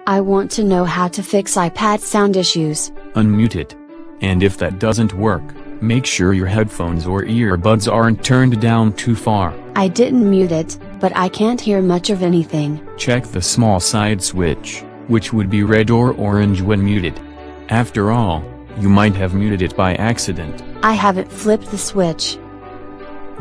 I want to know how to fix iPad sound issues. Unmute it. And if that doesn't work, make sure your headphones or earbuds aren't turned down too far. I didn't mute it, but I can't hear much of anything. Check the small side switch, which would be red or orange when muted. After all, you might have muted it by accident. I haven't flipped the switch.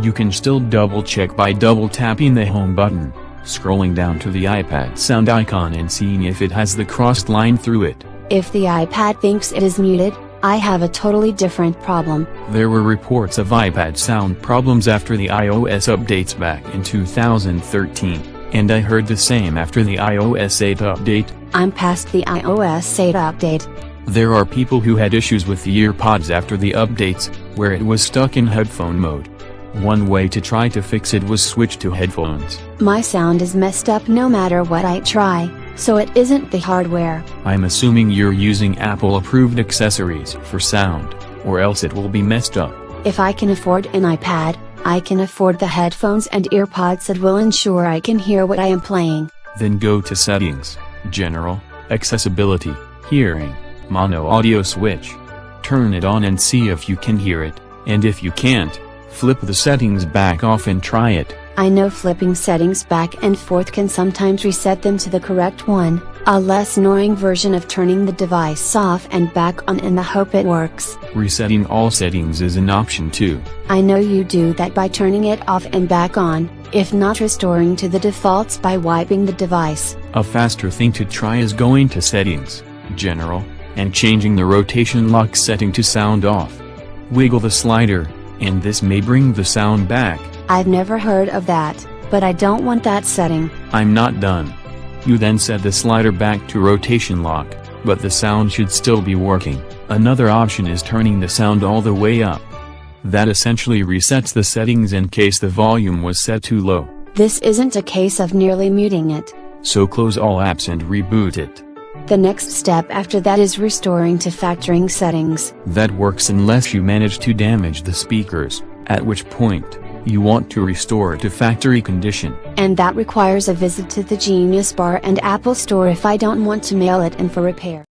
You can still double-check by double-tapping the home button, scrolling down to the iPad sound icon and seeing if it has the crossed line through it. If the iPad thinks it is muted, I have a totally different problem. There were reports of iPad sound problems after the iOS updates back in 2013, and I heard the same after the iOS 8 update. I'm past the iOS 8 update. There are people who had issues with the earpods after the updates, where it was stuck in headphone mode. One way to try to fix it was switch to headphones. My sound is messed up no matter what I try, so it isn't the hardware. I'm assuming you're using Apple-approved accessories for sound, or else it will be messed up. If I can afford an iPad, I can afford the headphones and earpods that will ensure I can hear what I am playing. Then go to Settings, General, Accessibility, Hearing, Mono Audio Switch. Turn it on and see if you can hear it, and if you can't, flip the settings back off and try it. I know flipping settings back and forth can sometimes reset them to the correct one, a less annoying version of turning the device off and back on in the hope it works. Resetting all settings is an option too. I know you do that by turning it off and back on, if not restoring to the defaults by wiping the device. A faster thing to try is going to Settings, General, and changing the rotation lock setting to sound off. Wiggle the slider, and this may bring the sound back. I've never heard of that, but I don't want that setting. I'm not done. You then set the slider back to rotation lock, but the sound should still be working. Another option is turning the sound all the way up. That essentially resets the settings in case the volume was set too low. This isn't a case of nearly muting it. So close all apps and reboot it. The next step after that is restoring to factoring settings. That works unless you manage to damage the speakers, at which point, you want to restore to factory condition. And that requires a visit to the Genius Bar and Apple Store if I don't want to mail it in for repair.